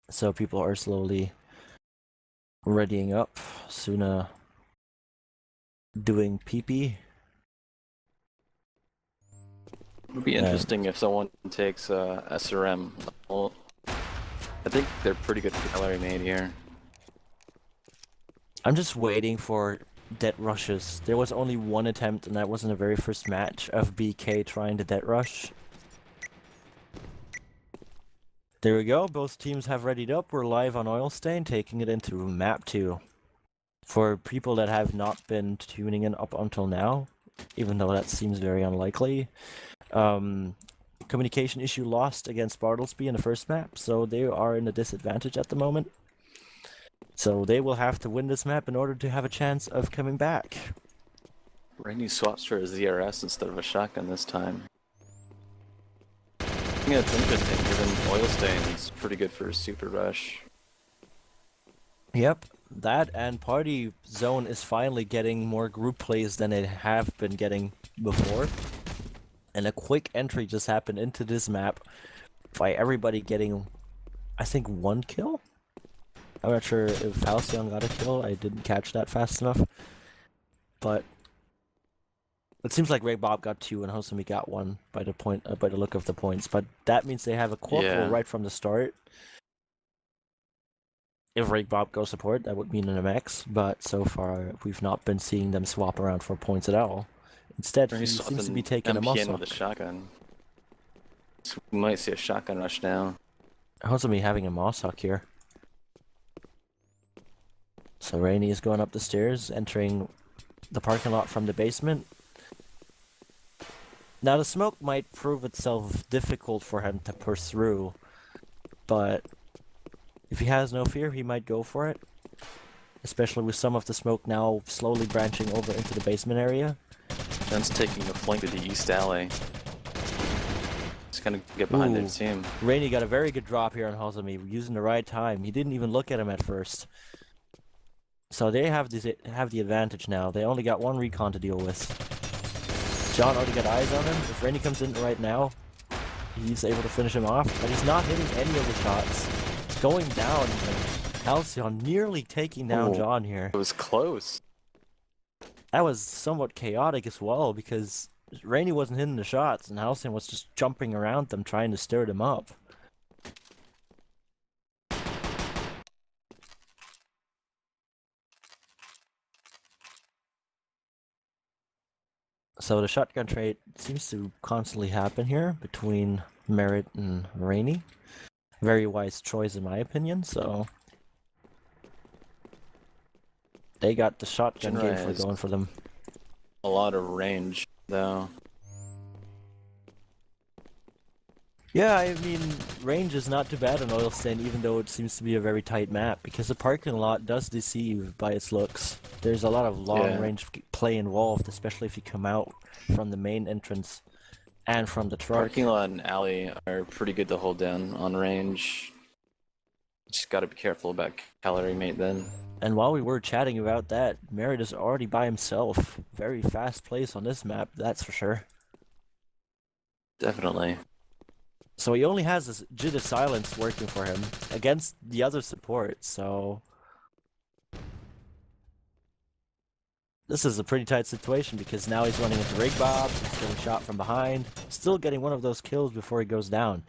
So people are slowly readying up. Suna doing pee-pee. It would be interesting if someone takes SRM. Well, I think they're pretty good for calorie mate here. I'm just waiting for dead rushes. There was only one attempt, and that was in the very first match of BK trying to dead rush. There we go. Both teams have readied up. We're live on Oil Stain, taking it into map 2. For people that have not been tuning in up until now, even though that seems very unlikely, communication issue lost against Bartlesby in the first map, so they are in a disadvantage at the moment. So they will have to win this map in order to have a chance of coming back. Rainy swaps for a ZRS instead of a shotgun this time. Yeah, it's interesting, given Oil Stain is pretty good for a super rush. Yep, that and Party Zone is finally getting more group plays than it have been getting before. And a quick entry just happened into this map by everybody getting, I think, 1 kill? I'm not sure if Halcyon got a kill, I didn't catch that fast enough. But it seems like Ray Bob got 2 and Hosumi got 1 by the look of the points. But that means they have a corporal right from the start. If Ray Bob goes support, that would mean an MX, but so far we've not been seeing them swap around for points at all. Instead, he seems to be taking a muscle. with a shotgun. So we might see a shotgun rush now. Hosumi having a Mosshuck here. So Rainy is going up the stairs, entering the parking lot from the basement. Now the smoke might prove itself difficult for him to push through, but if he has no fear, he might go for it. Especially with some of the smoke now slowly branching over into the basement area. Jen's taking a flank to the east alley. He's gonna get behind their team. Rainy got a very good drop here on Hosumi, using the right time. He didn't even look at him at first. So they have the advantage now. They only got 1 recon to deal with. John already got eyes on him. If Rainy comes in right now, he's able to finish him off, but he's not hitting any of the shots. Going down, Halcyon nearly taking down John here. It was close. That was somewhat chaotic as well, because Rainy wasn't hitting the shots, and Halcyon was just jumping around them, trying to stir them up. So the shotgun trade seems to constantly happen here between Merit and Rainy. Very wise choice in my opinion, so they got the shotgun game for going for them. A lot of range, though. Yeah, I mean, range is not too bad on Oil Stain, even though it seems to be a very tight map, because the parking lot does deceive by its looks. There's a lot of long-range play involved, especially if you come out from the main entrance and from the truck. Parking lot and alley are pretty good to hold down on range. Just gotta be careful about calorie mate then. And while we were chatting about that, Merit is already by himself. Very fast place on this map, that's for sure. Definitely. So he only has this Jitter Silence working for him against the other support, so this is a pretty tight situation because now he's running into Rig Bob, he's getting shot from behind, still getting one of those kills before he goes down.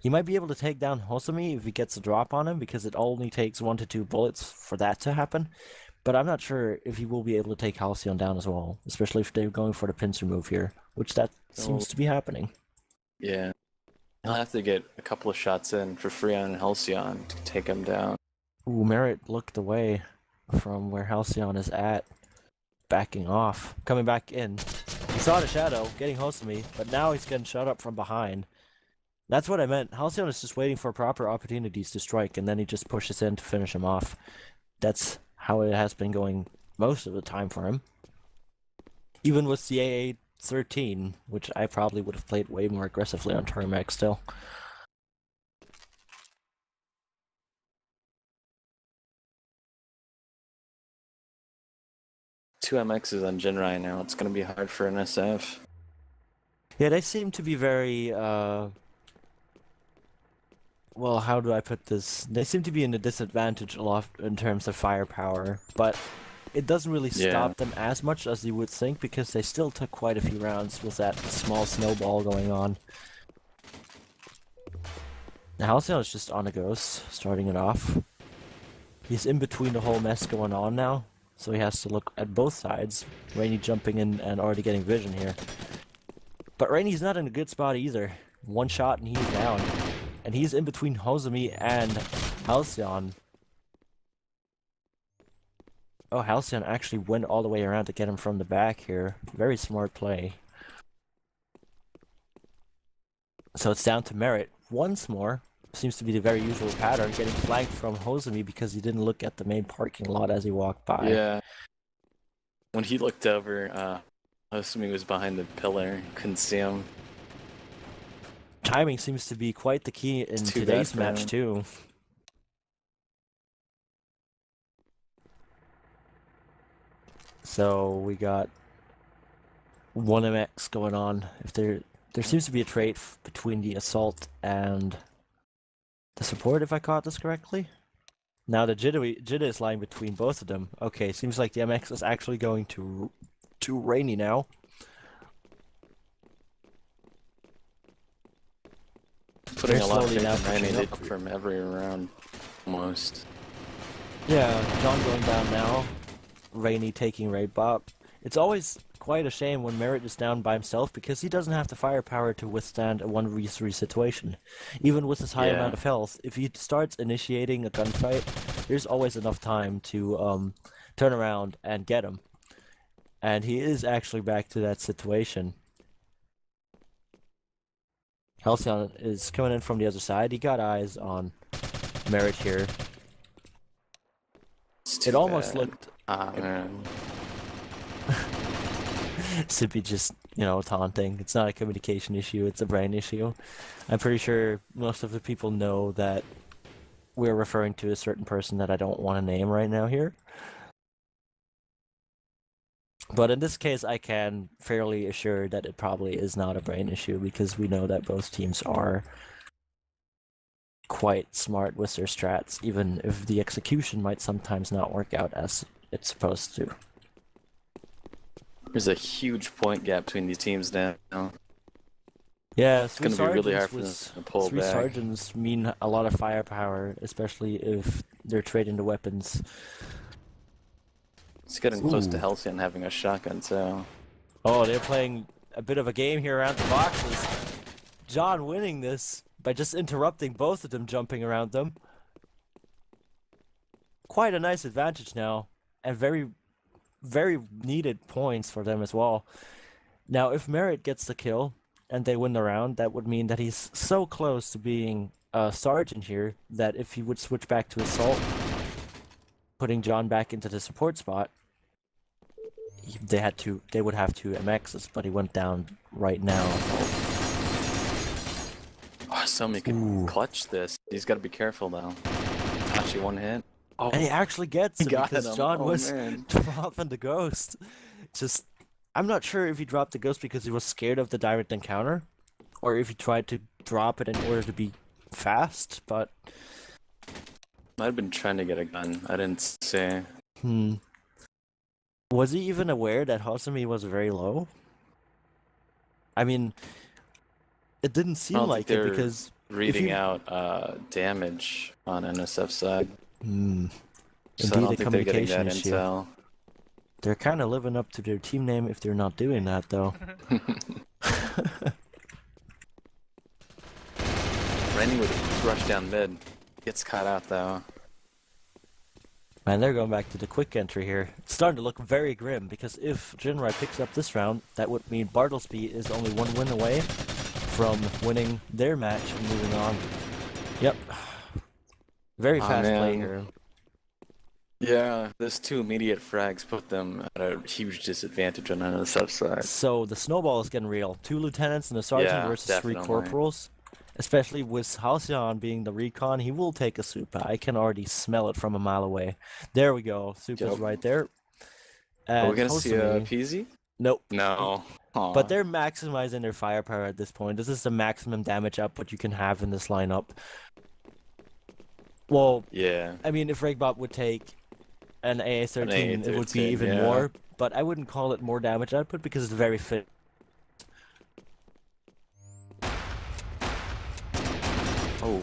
He might be able to take down Hosumi if he gets a drop on him, because it only takes 1 to 2 bullets for that to happen. But I'm not sure if he will be able to take Halcyon down as well, especially if they're going for the pincer move here, which that seems to be happening. Yeah. He'll have to get a couple of shots in for Freon and Halcyon to take him down. Ooh, Merit looked away from where Halcyon is at, backing off, coming back in. He saw the shadow, getting Hosumi, but now he's getting shot up from behind. That's what I meant. Halcyon is just waiting for proper opportunities to strike, and then he just pushes in to finish him off. That's how it has been going most of the time for him. Even with CAA 13, which I probably would have played way more aggressively on Turmax still. Two MXs on Jinrai now. It's going to be hard for an SF. Yeah, they seem to be very well, how do I put this? They seem to be in a disadvantage a lot in terms of firepower, but it doesn't really Yeah. stop them as much as you would think because they still took quite a few rounds with that small snowball going on. Now, Halcyon is just on a ghost, starting it off. He's in between the whole mess going on now, so he has to look at both sides. Rainy jumping in and already getting vision here. But Rainy's not in a good spot either. One shot and he's down. And he's in between Hozumi and Halcyon. Oh, Halcyon actually went all the way around to get him from the back here. Very smart play. So it's down to Merit once more. Seems to be the very usual pattern, getting flanked from Hozumi because he didn't look at the main parking lot as he walked by. Yeah. When he looked over, Hosumi was behind the pillar. Couldn't see him. Timing seems to be quite the key in It's too today's bad for match him. too. So we got 1MX going on. If there seems to be a trade between the assault and the support, if I caught this correctly. Now the Jida is lying between both of them. Okay, seems like the MX is actually going to Rainy now. Putting They're a lot of slowly faith now in Rainy. pushing They up. took from every round, almost. Yeah, John going down now. Rainy taking Raid Bop. It's always quite a shame when Merit is down by himself because he doesn't have the firepower to withstand a 1v3 situation. Even with his high Yeah. amount of health, if he starts initiating a gunfight, there's always enough time to turn around and get him. And he is actually back to that situation. Halcyon is coming in from the other side. He got eyes on Merit here. It's too It almost bad. looked Ah, man. Sippy just, taunting. It's not a communication issue, it's a brain issue. I'm pretty sure most of the people know that we're referring to a certain person that I don't want to name right now here. But in this case, I can fairly assure that it probably is not a brain issue because we know that both teams are quite smart with their strats, even if the execution might sometimes not work out as it's supposed to. There's a huge point gap between these teams now. Yeah, It's gonna be really hard for them to pull three back. sergeants mean a lot of firepower, especially if they're trading the weapons. It's getting close to Ooh. Halcyon having a shotgun, so... Oh, they're playing a bit of a game here around the boxes. John winning this by just interrupting both of them jumping around them. Quite a nice advantage now, and very, very needed points for them as well. Now, if Merit gets the kill and they win the round, that would mean that he's so close to being a sergeant here that if he would switch back to assault, putting John back into the support spot, they would have to MXs, but he went down right now. Oh, Somi can Ooh. clutch this. He's got to be careful, though. Actually, one hit. Oh, And he actually gets he it got because him. John Oh, was man. dropping the ghost. Just, I'm not sure if he dropped the ghost because he was scared of the direct encounter, or if he tried to drop it in order to be fast, but... Might have been trying to get a gun. I didn't say. Was he even aware that Hosumi was very low? I mean, it didn't seem don't like think it they're because... Reading you- out damage on NSF's side. So I Indeed, don't a think they're getting communication that issue. intel. They're kind of living up to their team name if they're not doing that, though. Randy would rush down mid. Gets caught out, though. Man, they're going back to the quick entry here. It's starting to look very grim, because if Jinrai picks up this round, that would mean Bartlesby is only one win away from winning their match and moving on. Yep. Very Aw, fast play man. here. Yeah, those two immediate frags put them at a huge disadvantage on NSF's side. So the snowball is getting real. 2 lieutenants and a sergeant Yeah, versus 3 definitely. corporals. Especially with Halcyon being the recon, he will take a Supa. I can already smell it from a mile away. There we go. Supa's Yep. right there. Are And we gonna see a Hosumi- Peasy? Nope. No. Aw. But they're maximizing their firepower at this point. This is the maximum damage output you can have in this lineup. Well, Yeah. I mean, if Regbot would take an AA-13, it would be AA-13, even yeah. more, but I wouldn't call it more damage output because it's very fit. Oh.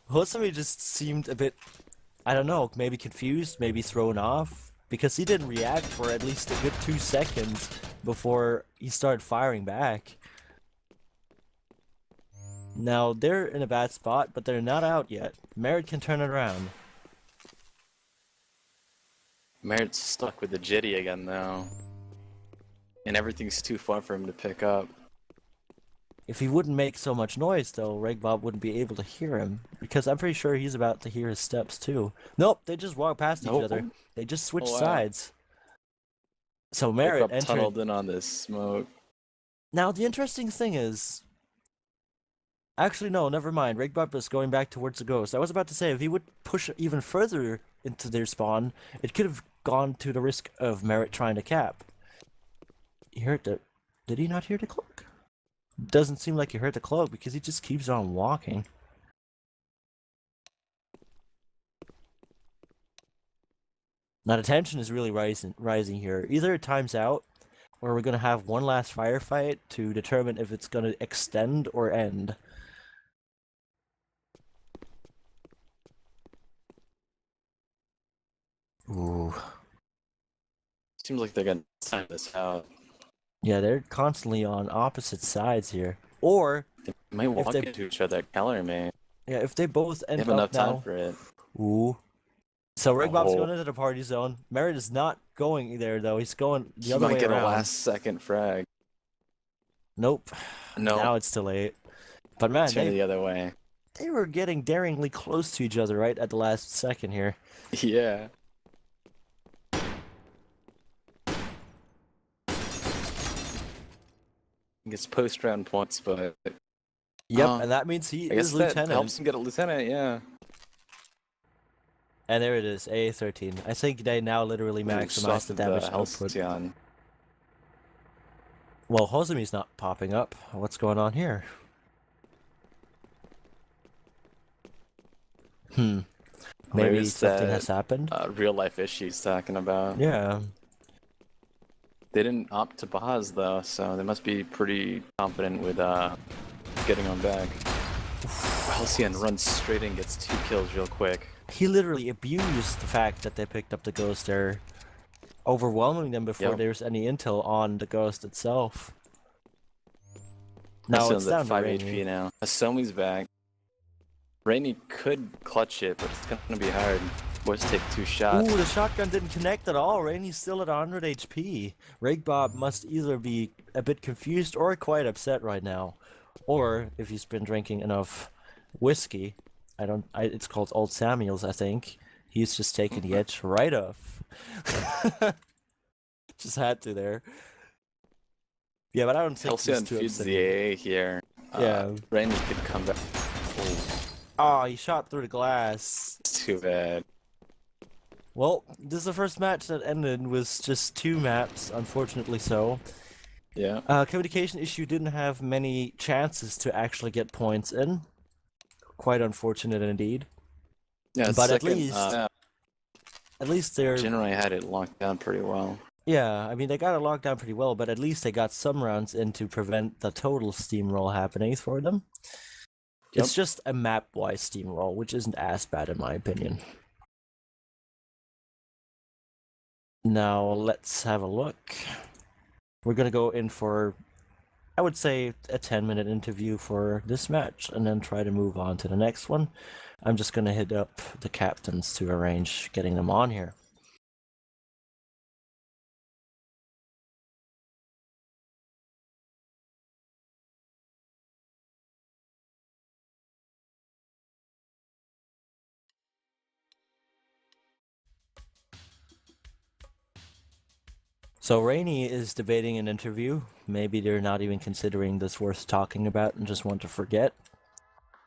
Hosami just seemed a bit, I don't know, maybe confused, maybe thrown off, because he didn't react for at least a good 2 seconds before he started firing back. Now, they're in a bad spot, but they're not out yet. Merritt can turn it around. Merritt's stuck with the Jitty again, though. And everything's too far for him to pick up. If he wouldn't make so much noise, though, Regbob wouldn't be able to hear him, because I'm pretty sure he's about to hear his steps, too. Nope, they just walk past each other. They just switch sides. So Merritt entered... tunneled in on this smoke. Now, the interesting thing is... Actually, no, never mind. Regbob is going back towards the ghost. I was about to say, if he would push even further into their spawn, it could have gone to the risk of Merritt trying to cap. He heard the... Did he not hear the cloak? Doesn't seem like he heard the cloak because he just keeps on walking. Now the tension is really rising here. Either it times out, or we're gonna have one last firefight to determine if it's gonna extend or end. Ooh. Seems like they're gonna time this out. Yeah, they're constantly on opposite sides here. Or they might walk into each other at Keller, man. Yeah, if they both end they have enough time for it. Ooh. So Regbob's going into the party zone. Merritt is not going there though. He's going the other way around. He might get a last-second frag. Nope. No. Now it's too late. But man, turn the other way. They were getting daringly close to each other right at the last second here. Yeah. Gets post-round points, but... Yep, and that means he is lieutenant. That helps him get a lieutenant, yeah. And there it is, AA-13. I think they now literally maximize the damage output. Well, Hosami's not popping up. What's going on here? Maybe something has happened? Real-life issues talking about. Yeah. They didn't opt to pause though, so they must be pretty confident with getting on back. Halcyon runs straight in, gets 2 kills real quick. He literally abused the fact that they picked up the ghost there, overwhelming them before there's any intel on the ghost itself. Now it's down to 5 Rainy. HP now. Asomi's back. Rainy could clutch it, but it's gonna be hard. Boys take 2 shots. Ooh, the shotgun didn't connect at all. Rainy's still at 100 HP. Regbob must either be a bit confused or quite upset right now. Or, if he's been drinking enough whiskey, it's called Old Samuel's, I think. He's just taking the edge right off. Just had to there. Yeah, but I don't think Halcyon he's too feeds upset. the AA here. Yeah. Rainy could come back. Oh, he shot through the glass. Too bad. Well, this is the first match that ended with just 2 maps, unfortunately so. Yeah. Communication issue didn't have many chances to actually get points in. Quite unfortunate indeed. Yeah, but second, at least they're generally had it locked down pretty well. Yeah, I mean they got it locked down pretty well, but at least they got some rounds in to prevent the total steamroll happening for them. Yep. It's just a map-wise steamroll, which isn't as bad in my opinion. Now let's have a look. We're gonna go in for, I would say, a 10-minute interview for this match, and then try to move on to the next one. I'm just gonna hit up the captains to arrange getting them on here. So Rainy is debating an interview. Maybe they're not even considering this worth talking about and just want to forget.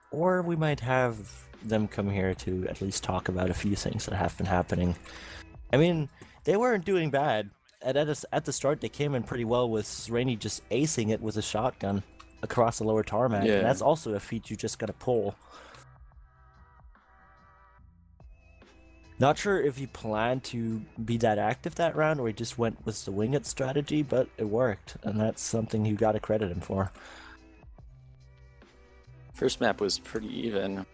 Or we might have them come here to at least talk about a few things that have been happening. I mean, they weren't doing bad. At the start, they came in pretty well with Rainy just acing it with a shotgun across the lower tarmac. Yeah. And that's also a feat you just gotta pull. Not sure if he planned to be that active that round or he just went with the wing it strategy, but it worked, and that's something you gotta credit him for. First map was pretty even.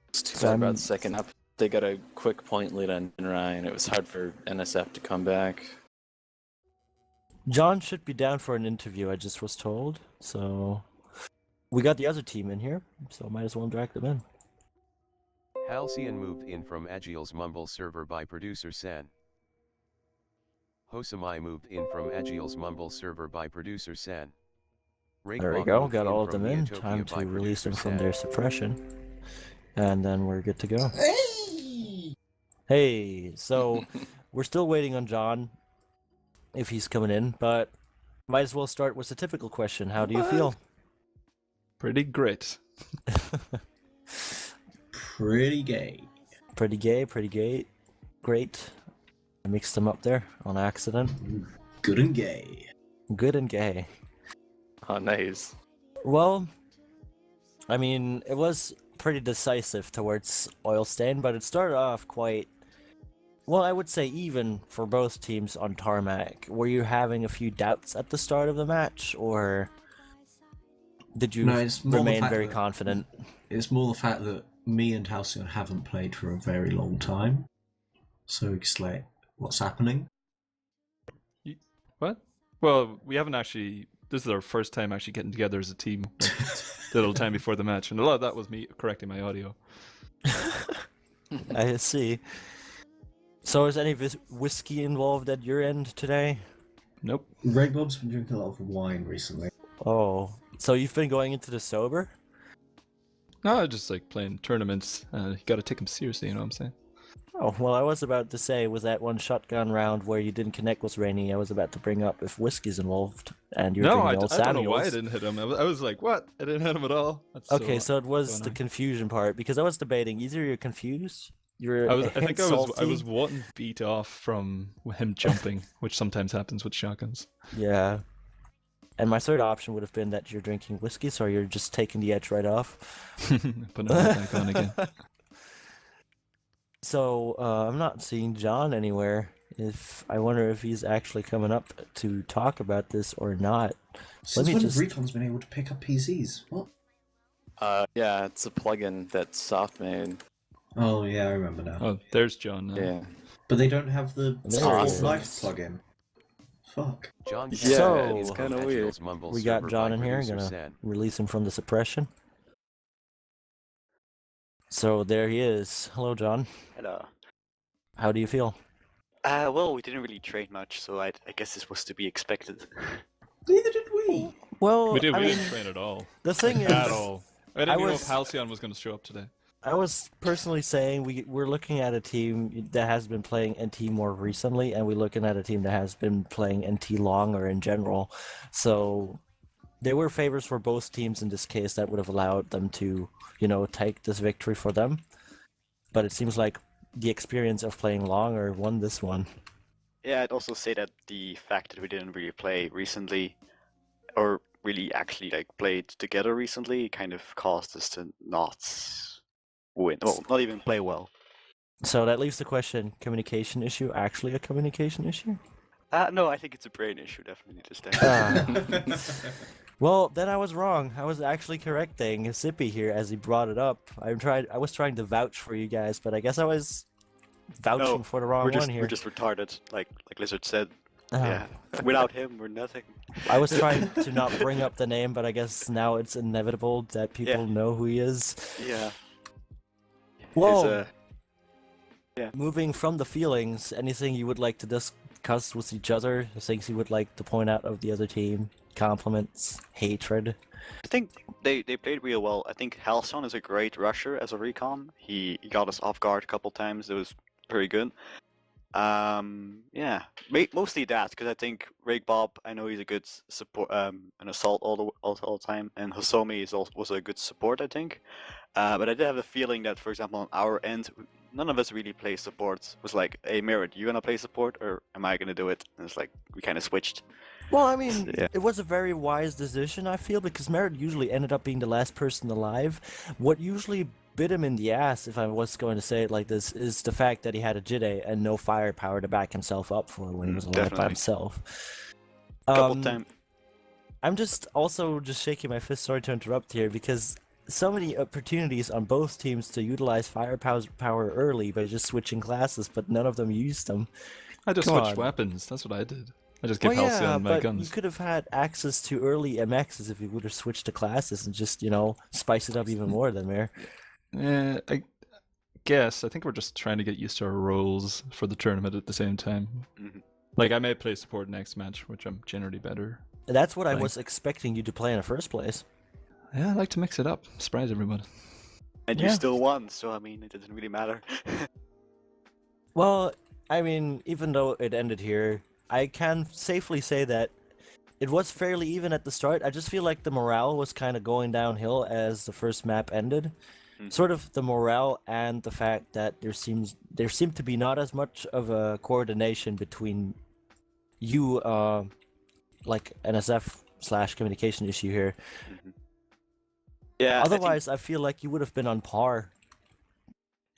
It's too bad about the second map. They got a quick point lead on Ryan. It was hard for NSF to come back. John should be down for an interview, I just was told, so we got the other team in here, so might as well drag them in. Halcyon moved in from Agil's Mumble server by producer Sen. Hosamai moved in from Agil's Mumble server by producer Sen. There we go, got all of them in. Time to release them from their suppression. And then we're good to go. Hey, so we're still waiting on John, if he's coming in, but might as well start with the typical question. How do you feel? Pretty great. Pretty gay. Pretty gay, pretty gay. Great. I mixed them up there on accident. Good and gay. Good and gay. Oh, nice. Well, I mean, it was pretty decisive towards Oil Stain, but it started off quite, well, I would say even for both teams on tarmac. Were you having a few doubts at the start of the match, or did you remain very confident? It's more the fact that me and Halcyon haven't played for a very long time, so it's like, what's happening? What? Well, we haven't actually. This is our first time actually getting together as a team. The little time before the match, and a lot of that was me correcting my audio. I see. So is any whiskey involved at your end today? Nope. Ray Bob's been drinking a lot of wine recently. Oh, so you've been going into the sober? No, just like playing tournaments. You gotta take them seriously, you know what I'm saying? Oh, well, I was about to say, was that one shotgun round where you didn't connect with Rainy? I was about to bring up if whiskey's involved, and you're No, drinking I Old don't know Samuels. why I didn't hit him. I was like, what? I didn't hit him at all. That's Okay, so it was so the annoying. confusion part, because I was debating, either you're confused, you're I think I salty. was one beat off from him jumping, which sometimes happens with shotguns. Yeah. And my third option would have been that you're drinking whiskey, so you're just taking the edge right off. Put it back on again. So, I'm not seeing John anywhere. I wonder if he's actually coming up to talk about this or not. Since me when just- have Recon's been able to pick up PCs? What? Yeah, it's a plugin that Soft made. Oh yeah, I remember now. Oh, there's John now. Yeah. But they don't have the There Support it is. Life plugin. Fuck. John Yeah, So, it's kind of weird. We got John in here, gonna release him from the suppression. So there he is. Hello, John. Hello. How do you feel? Well, we didn't really train much, so I guess this was to be expected. Neither did we. Well, We I mean, didn't train at all. the thing is, At all. I didn't even know was- if Halcyon was going to show up today. I was personally saying we're looking at a team that has been playing NT more recently, and we're looking at a team that has been playing NT longer in general. So there were favors for both teams in this case that would have allowed them to, take this victory for them. But it seems like the experience of playing longer won this one. Yeah, I'd also say that the fact that we didn't really play recently, or really actually played together recently, kind of caused us to not win. Well, not even play well. So that leaves the question, communication issue actually a communication issue? No, I think it's a brain issue, definitely, this time. Ah. Well, then I was wrong. I was actually correcting Sippy here as he brought it up. I was trying to vouch for you guys, but I guess I was vouching No, for the wrong one here. We're just retarded, like Lizard said. Ah. Yeah. Without him, we're nothing. I was trying to not bring up the name, but I guess now it's inevitable that people know who he is. Yeah. Whoa! It's, Moving from the feelings, anything you would like to discuss with each other? Things you would like to point out of the other team? Compliments? Hatred? I think they played real well. I think Halcyon is a great rusher as a recon. He got us off guard a couple times. It was pretty good. Yeah, mostly that, because I think Rig Bob, I know he's a good support, an assault all the time, and Hosomi is also a good support, I think. But I did have the feeling that, for example, on our end, none of us really play support. It was like, hey, Mirror, you gonna play support, or am I gonna do it? And it's like we kind of switched. Well, I mean, Yeah. it was a very wise decision, I feel, because Merritt usually ended up being the last person alive. What usually bit him in the ass, if I was going to say it like this, is the fact that he had a Jide and no firepower to back himself up for when he was alive by Definitely. himself. Couple times. I'm just also just shaking my fist, sorry to interrupt here, because so many opportunities on both teams to utilize firepower early by just switching classes, but none of them used them. I just Come switched on. weapons. That's what I did. I just give Well, Halcyon yeah, my but guns. you could have had access to early MXs if you would have switched to classes and just, spice it up even more than there. I guess. I think we're just trying to get used to our roles for the tournament at the same time. Mhm. Like, I may play support next match, which I'm generally better. That's what I Like- was expecting you to play in the first place. Yeah, I like to mix it up, surprise everybody. And Yeah. you still won, so I mean, it doesn't really matter. Well, I mean, even though it ended here, I can safely say that it was fairly even at the start. I just feel like the morale was kind of going downhill as the first map ended. Mhm. Sort of the morale and the fact that there seemed to be not as much of a coordination between you, like NSF/communication issue here. Yeah. Otherwise, I feel like you would have been on par.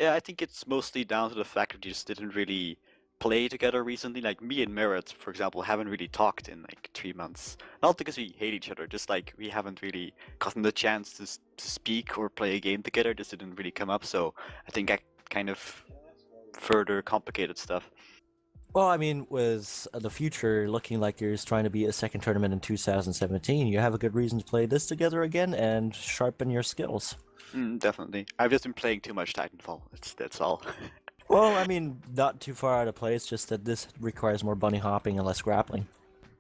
I think it's mostly down to the fact that you just didn't really play together recently. Like me and Merritt, for example, haven't really talked in like 3 months. Not because we hate each other, just like we haven't really gotten the chance to speak or play a game together. This didn't really come up, so I think that kind of further complicated stuff. Well, I mean, with the future looking like there's trying to be a second tournament in 2017, you have a good reason to play this together again and sharpen your skills. Definitely. I've just been playing too much Titanfall. That's all. Well, I mean, not too far out of place, just that this requires more bunny hopping and less grappling.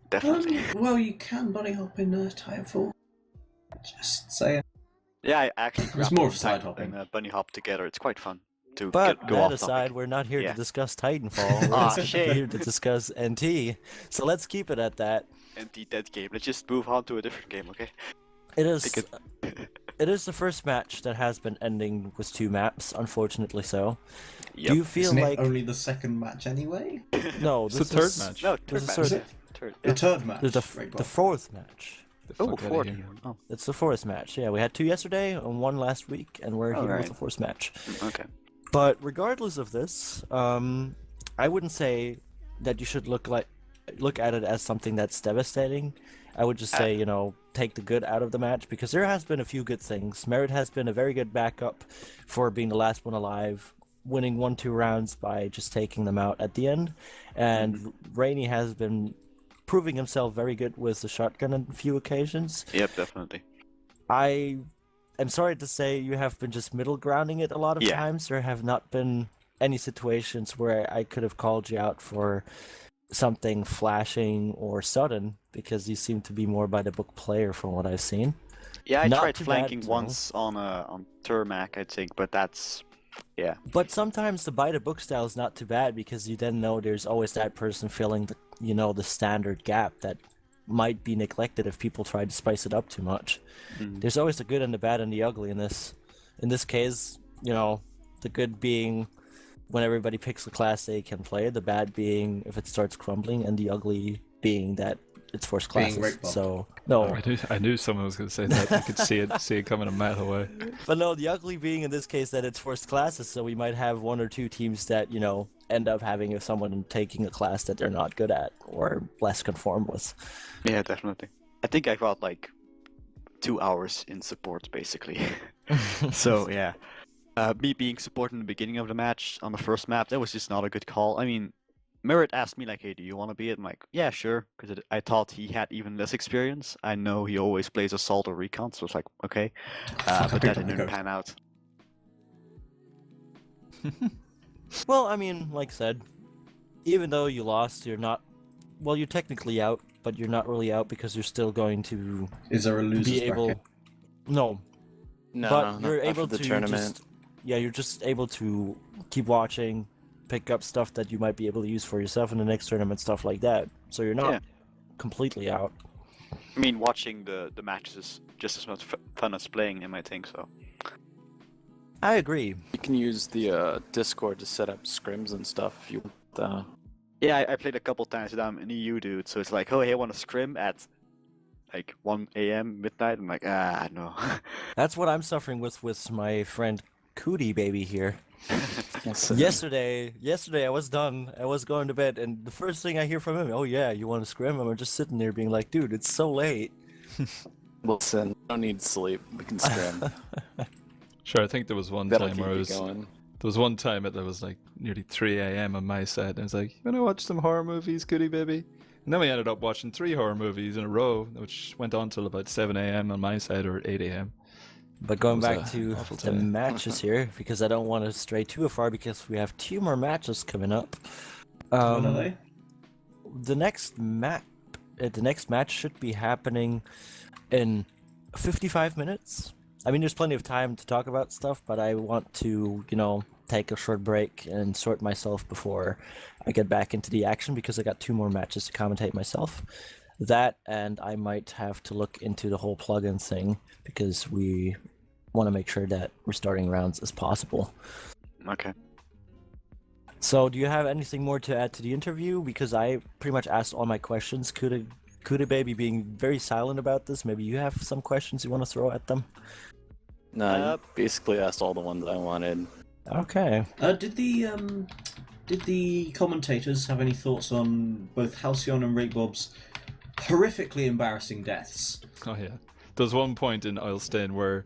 Definitely. Well, you can bunny hop in Titanfall. Just saying. Yeah, I actually It's grapple more of and side Titan- hopping. and bunny hop together. It's quite fun to But go that off aside, topic. we're not here Yeah. to discuss Titanfall. We're Ah, just shame. here to discuss NT. So let's keep it at that. Empty dead game. Let's just move on to a different game, okay? It is. Think It is the first match that has been ending with 2 maps, unfortunately so. Yep. Do you feel Isn't like it only the second match anyway? no? It's This the third is- match. No, This third is match. sort Is of- it? Third. The third match. There's the Right, the Bob. 4th match. The Oh, fuck outta 40. here. Oh, It's the 4th match. Yeah, we had 2 yesterday and 1 last week, and we're here Alright. with the 4th match. okay. But regardless of this, I wouldn't say that you should look at it as something that's devastating. I would just say, take the good out of the match, because there has been a few good things. Merritt has been a very good backup for being the last one alive, winning 1-2 rounds by just taking them out at the end. And Rainey has been proving himself very good with the shotgun on a few occasions. Yep, definitely. I am sorry to say you have been just middle grounding it a lot of Yeah. times. There have not been any situations where I could have called you out for something flashing or sudden, because you seem to be more by the book player from what I've seen. Yeah, I Not tried too bad, flanking though. once on Turmac, I think, but that's But sometimes the by the book style is not too bad, because you then know there's always that person filling the the standard gap that might be neglected if people try to spice it up too much. Mhm. There's always the good and the bad and the ugly in this. In this case, the good being when everybody picks the class they can play, the bad being if it starts crumbling, and the ugly being that it's forced Being classes. rape bombed. So no, I knew someone was going to say that. You could see it coming a mile away. but no, the ugly being in this case that it's forced classes, so we might have 1 or 2 teams that, end up having someone taking a class that they're not good at or less conformed with. yeah, definitely. I think I got like 2 hours in support basically. So yeah, me being support in the beginning of the match on the first map, that was just not a good call. I mean, Merritt asked me like, "Hey, do you want to be it?" I'm like, "Yeah, sure," because I thought he had even less experience. I know he always plays assault or recon, so it's like, okay, but that didn't pan out. Well, I mean, like I said, even though you lost, you're not. Well, you're technically out, but you're not really out because you're still going to Is there a loser's be able. bracket? No, No, but not you're after able the to tournament. you're just able to keep watching, pick up stuff that you might be able to use for yourself in the next tournament, stuff like that. So you're not Yeah. completely out. I mean, watching the matches is just as much fun as playing them, I think so. I agree. You can use the Discord to set up scrims and stuff if you want. Yeah, I played a couple times with I'm an EU dude, so it's like, oh, hey, I want to scrim at like 1 a.m. midnight. I'm like, no. That's what I'm suffering with my friend Cootie Baby here. Listen, Yesterday, I was done. I was going to bed, and the first thing I hear from him, oh yeah, you want to scrim? And I'm just sitting there being like, dude, it's so late. listen, I don't need sleep. We can scrim. Sure, I think there was one That'll time keep where you it was, going. there was one time it was like nearly 3 a.m. on my side, and I was like, you want to watch some horror movies, Goody Baby? And then we ended up watching 3 horror movies in a row, which went on till about 7 a.m. on my side, or 8 a.m. But going was back a to awful the time. matches here, because I don't want to stray too far, because we have 2 more matches coming up. When are they? The next match should be happening in 55 minutes. I mean, there's plenty of time to talk about stuff, but I want to, take a short break and sort myself before I get back into the action, because I got 2 more matches to commentate myself. That, and I might have to look into the whole plugin thing, because we want to make sure that we're starting rounds as possible. Okay. So, do you have anything more to add to the interview? Because I pretty much asked all my questions. Kuda Baby being very silent about this. Maybe you have some questions you want to throw at them? No, you basically asked all the ones I wanted. Okay. Did the commentators have any thoughts on both Halcyon and Rakebob's horrifically embarrassing deaths? Oh yeah, there was one point in Oilstein where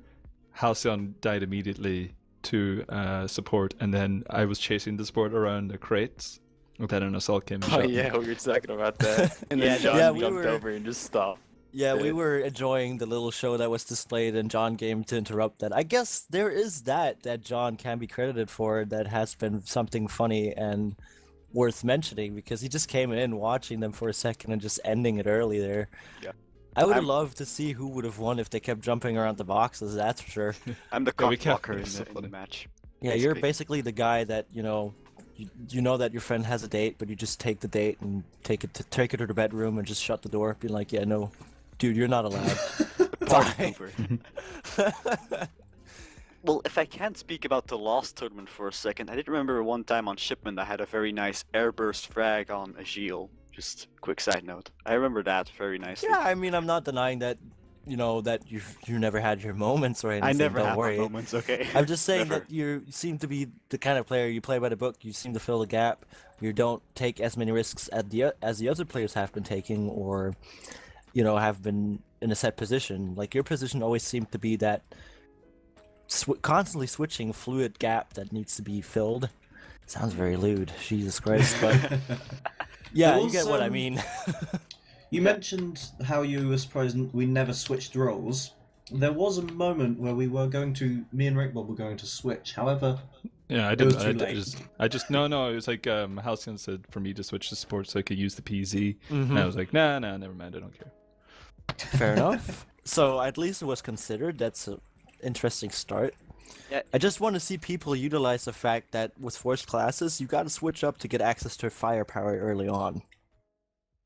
Halcyon died immediately to support, and then I was chasing the support around the crates, and then an assault came and Oh shot me. yeah, we were talking about that. And then John yeah, we jumped were- over and just stopped. Yeah, we Yeah. were enjoying the little show that was displayed, and John came to interrupt that. I guess there is that John can be credited for that has been something funny and worth mentioning, because he just came in watching them for a second and just ending it early there. Yeah. I would have I'm- loved to see who would have won if they kept jumping around the boxes, that's for sure. I'm the Yeah, we cock can't- blocker in it's so the funny. match. Yeah, you're basically the guy that, you know that your friend has a date, but you just take the date and take it to the bedroom and just shut the door, being like, yeah, no, dude, you're not allowed. Party Bye. pooper. Well, if I can speak about the last tournament for a second, I did remember one time on shipment I had a very nice airburst frag on Agile. Just quick side note. I remember that very nicely. Yeah, I mean, I'm not denying that, that you never had your moments or anything. I never don't had my worry. moments, okay? I'm just saying Never. that you seem to be the kind of player, you play by the book, you seem to fill the gap, you don't take as many risks as the other players have been taking, or, have been in a set position. Like, your position always seemed to be that constantly switching fluid gap that needs to be filled. Sounds very lewd, Jesus Christ, but yeah, There you get was, what I mean. You mentioned how you were surprised we never switched roles. There was a moment where me and Rakebob were going to switch. However, Yeah, I It was didn't. too I late. just no. It was like Halcyon said for me to switch to sports so I could use the PZ, and I Mhm. was like, nah, never mind. I don't care. Fair enough. So at least it was considered. That's an interesting start. Yeah. I just want to see people utilize the fact that with forced classes, you got to switch up to get access to firepower early on.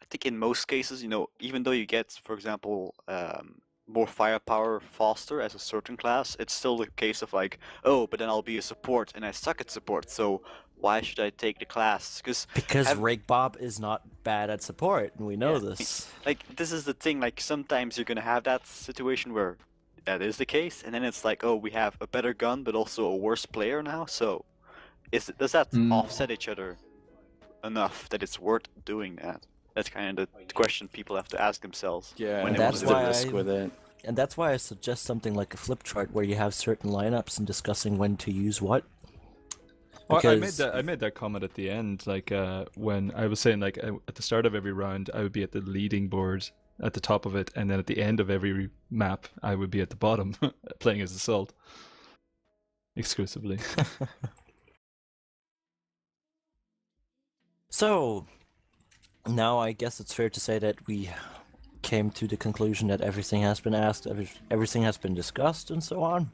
I think in most cases, even though you get, for example, more firepower faster as a certain class, it's still the case of like, oh, but then I'll be a support and I suck at support, so why should I take the class? Because Have- Rake Bob is not bad at support, and we know Yeah. this. Like, this is the thing, like, sometimes you're gonna have that situation where that is the case, and then it's like, oh, we have a better gun, but also a worse player now, so does that offset each other enough that it's worth doing that? That's kind of the question people have to ask themselves. Yeah, when and they that's what's want the to why do risk I- with it? And that's why I suggest something like a flip chart where you have certain lineups and discussing when to use what. Well, Because- I made that comment at the end, like when I was saying, like at the start of every round, I would be at the leading board at the top of it, and then at the end of every map, I would be at the bottom, playing as Assault exclusively. So, now I guess it's fair to say that we came to the conclusion that everything has been asked, everything has been discussed, and so on.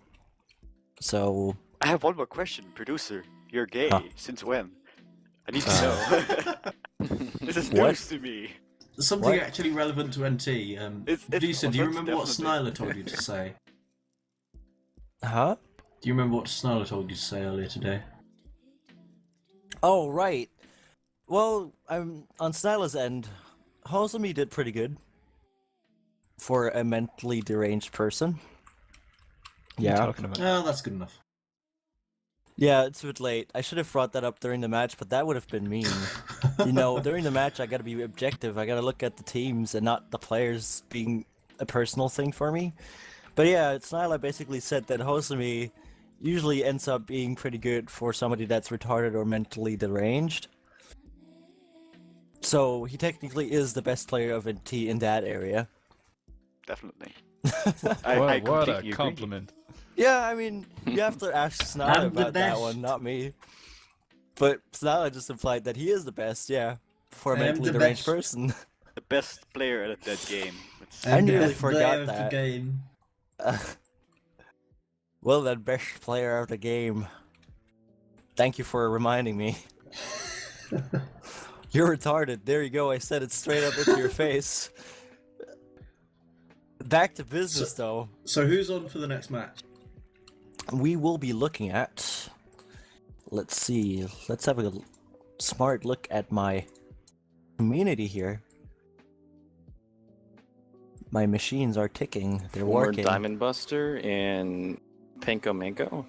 So, I have one more question, producer. You're gay. Huh. Since when? I need to know. This is What? news to me. something What? actually relevant to NT. It's Producer, do you offense, remember what definitely. Snyler told you to say? huh? Do you remember what Snyler told you to say earlier today? Oh, right. Well, I'm on Snyla's end. Hosumi did pretty good for a mentally deranged person. What are you Yeah. talking about? Oh, that's good enough. Yeah, it's a bit late. I should have brought that up during the match, but that would have been mean. You know, during the match, I gotta be objective. I gotta look at the teams and not the players being a personal thing for me. But yeah, Snyla basically said that Hosumi usually ends up being pretty good for somebody that's retarded or mentally deranged. So he technically is the best player of NT in that area. Definitely. What I a completely agree. compliment. Yeah, I mean, you have to ask Snyla I'm the about that best. one, not me. But Snyla just implied that he is the best, yeah, for a I am mentally the deranged best. person. The best player at that game. It's- I And the nearly best forgot player of that. the game. Well, that best player of the game. Thank you for reminding me. You're retarded. There you go. I said it straight up into your face. Back to business, though. So who's on for the next match? We will be looking at. Let's see. Let's have a smart look at my community here. My machines are ticking. They're More working. Diamond Buster and Panko Manko,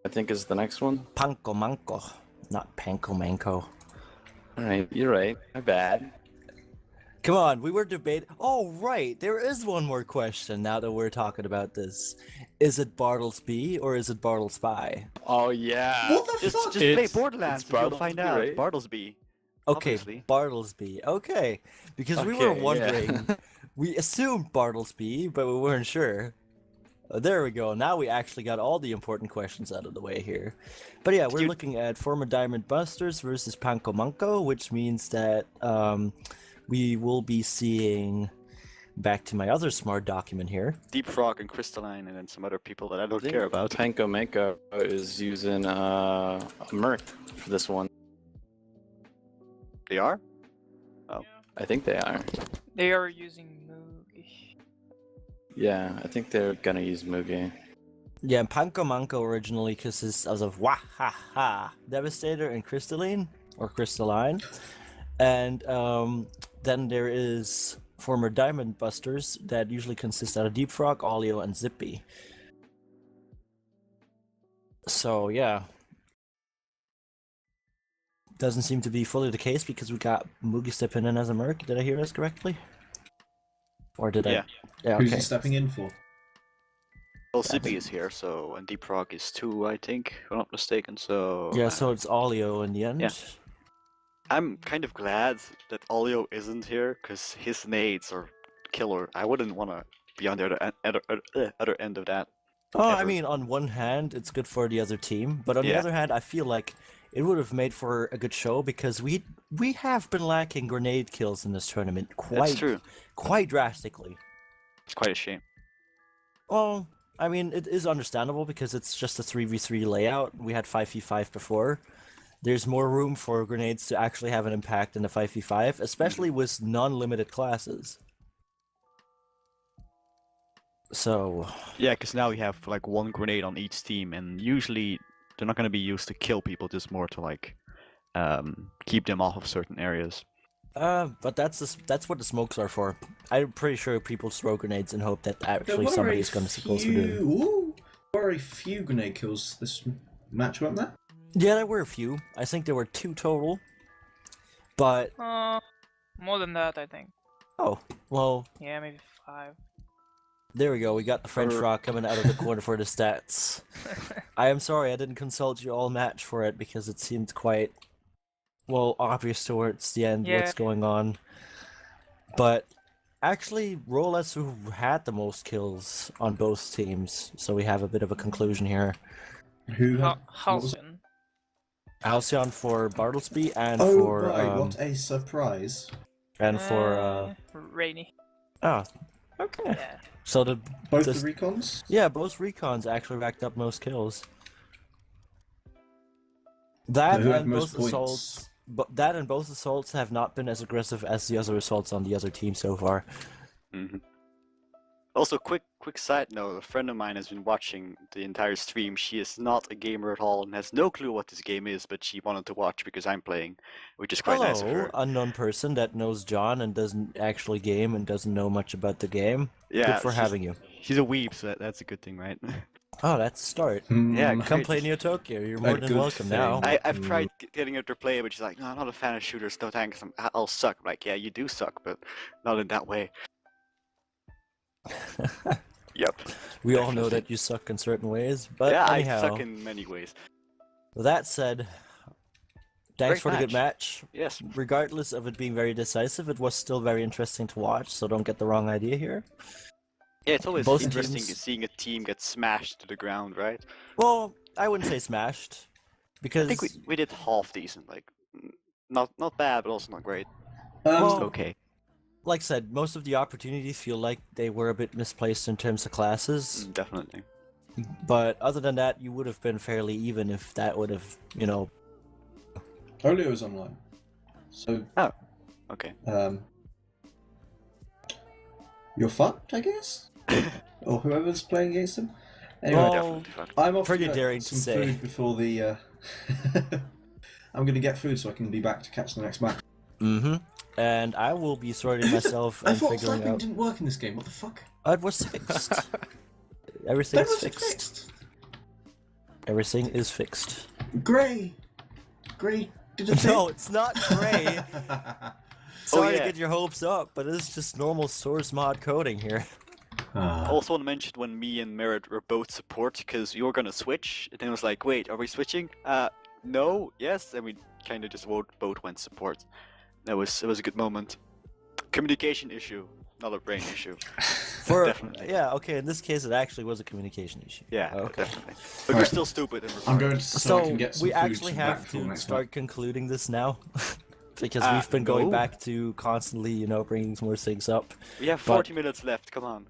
I think is the next one. Panko Manko, not Panko Manko. Alright, you're right. My bad. Come on, we were debating. Oh, right. There is one more question now that we're talking about this. Is it Bartlesby or is it Bartlespy? Oh yeah. What the fuck? Just play It's- Borderlands it's and you'll find Bartlesby, out. right? Bartlesby. Okay, Obviously. Bartlesby. Okay, because we were Okay, yeah. wondering. We assumed Bartlesby, but we weren't sure. There we go. Now we actually got all the important questions out of the way here. But yeah, we're You- looking at former Diamond Busters versus Panko Manko, which means that we will be seeing. Back to my other smart document here. Deep Frog and Crystalline, and then some other people that I don't care about. Panko Manko is using a Merc for this one. They are? I think they are. They are using Mugi. Yeah, I think they're gonna use Mugi. Yeah, Panko Manko originally consists of Wahaha, Devastator, and Crystalline, or Crystalline. And then there is former Diamond Busters that usually consist out of Deep Frog, Olio, and Zippy. So, yeah. Doesn't seem to be fully the case because we got Mugi stepping in as a Merc. Did I hear this correctly? Or did Yeah. I? Yeah, Who's okay. he stepping in for? Well, Zippy is here, so, and Deep Frog is 2, I think, if I'm not mistaken, so... Yeah, so it's Olio in the end. Yeah. I'm kind of glad that Olio isn't here, because his nades are killer. I wouldn't want to be on the other end of that. Oh, I ever. mean, on one hand, it's good for the other team, but on the Yeah. other hand, I feel like it would have made for a good show because we have been lacking grenade kills in this tournament That's true. quite drastically. It's quite a shame. Well, I mean, it is understandable because it's just a 3v3 layout. We had 5v5 before. There's more room for grenades to actually have an impact in the 5v5, especially with non-limited classes. So, Yeah, because now we have like one grenade on each team, and usually they're not going to be used to kill people, just more to like keep them off of certain areas. but that's what the smokes are for. I'm pretty sure people throw grenades and hope that actually somebody is going to supposed to do. Ooh, there were a few grenade kills this match, weren't there? Yeah, there were a few. I think there were 2 total. But More than that, I think. oh, well, Yeah, maybe 5. there we go. We got the French rock coming out of the corner for the stats. I am sorry I didn't consult you all match for it because it seemed quite well obvious towards the end Yeah. what's going on. But actually, Rolex who had the most kills on both teams, so we have a bit of a conclusion here. Who? what was it? Halcyon. Halcyon for Bartlesby and Oh, for right, what a surprise. Rainy. oh, okay. Yeah. So Both This- the recons? yeah, both recons actually racked up most kills. That Who had and most both points? assaults, but that and both assaults have not been as aggressive as the other assaults on the other team so far. Mhm. Also, quick side note: a friend of mine has been watching the entire stream. She is not a gamer at all and has no clue what this game is, but she wanted to watch because I'm playing, which is quite nice of Hello, her. unknown person that knows John and doesn't actually game and doesn't know much about the game. Yeah, Good for having you. She's a weeb, so that's a good thing, right? Oh, that's a start. Yeah, Come great. play NeoTokyo. You're A more than good welcome now. thing. I've tried getting her to play, but she's like, no, I'm not a fan of shooters. No thanks. I'll suck. I'm like, yeah, you do suck, but not in that way. Yep. We all know definitely. that you suck in certain ways, but yeah, anyhow. I suck in many ways. With that said, thanks Great for the good match. Yes. Regardless of it being very decisive, it was still very interesting to watch, so don't get the wrong idea here. Yeah, it's always Both interesting teams- seeing a team get smashed to the ground, right? Well, I wouldn't say smashed, because I think we did half decent, like not bad, but also not great. Well, Okay. like I said, most of the opportunities feel like they were a bit misplaced in terms of classes. Definitely. But other than that, you would have been fairly even if that would have, Olio is online. So, Okay. you're fucked, I guess? Or whoever's playing against them? Anyway, Well, Definitely fucked. I'm off pretty to get daring to some say. food before the... I'm going to get food so I can be back to catch the next match. Mm-hmm. And I will be sorting myself I and thought figuring flapping out. didn't work in this game, what the fuck? It was fixed. When Everything's was it fixed. fixed? Everything is fixed. Grey did a thing? No, it's not gray. Sorry yeah. to get your hopes up, but it's just normal source mod coding here. Ah. Also want to mention when me and Merritt were both support, because we were gonna switch, and then it was like, wait, are we switching? No, yes, and we kind of just both went support. It was a good moment. Communication issue, not a brain issue. Definitely. Yeah, okay, in this case it actually was a communication issue. Yeah, Okay. definitely. But we're Right. still stupid. And I'm going to so I So can get some we food actually back have before the to next start concluding this now. Because we've been going no. back to constantly, bringing more things up. we have 40 minutes left. Come on.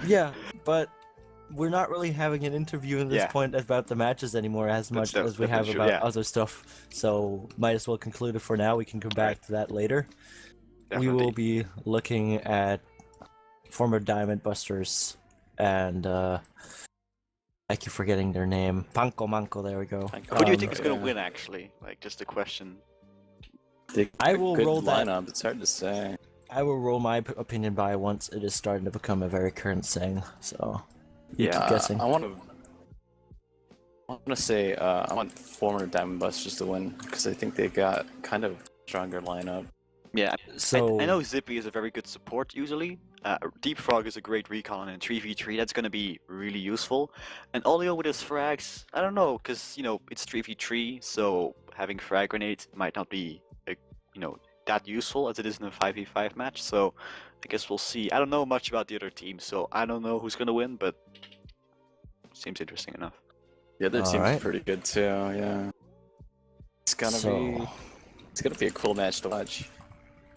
Yeah, but we're not really having an interview at this Yeah. point about the matches anymore as much That's as we have definitely true, about yeah. other stuff. So might as well conclude it for now. We can come back to that later. Definitely. We will be looking at former Diamond Busters and I keep forgetting their name. Panko Manko, there we go. Who do you think is yeah. gonna win? Actually, like just a question. They I got a will good roll that- lineup. It's hard to say. I will roll my opinion by once it is starting to become a very current thing. So you keep guessing. I want to say I want former Diamond Busters to win because I think they got kind of stronger lineup. Yeah. So I know Zippy is a very good support usually. Deep Frog is a great recon, and 3v3 that's gonna be really useful. And Olio with his frags, I don't know, cause it's 3v3, so having frag grenades might not be that useful as it is in a 5v5 match. So I guess we'll see. I don't know much about the other team, so I don't know who's gonna win, but seems interesting enough. The other team's Alright. pretty good too. Yeah, it's gonna be a cool match to watch.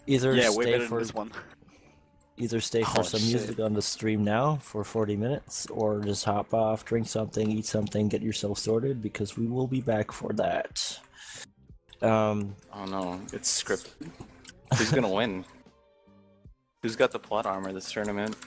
either Yeah, way stay better for than this one. either stay for Oh, some shit. music on the stream now for 40 minutes, or just hop off, drink something, eat something, get yourself sorted, because we will be back for that. Oh no, it's scripted. Who's gonna win? Who's got the plot armor this tournament?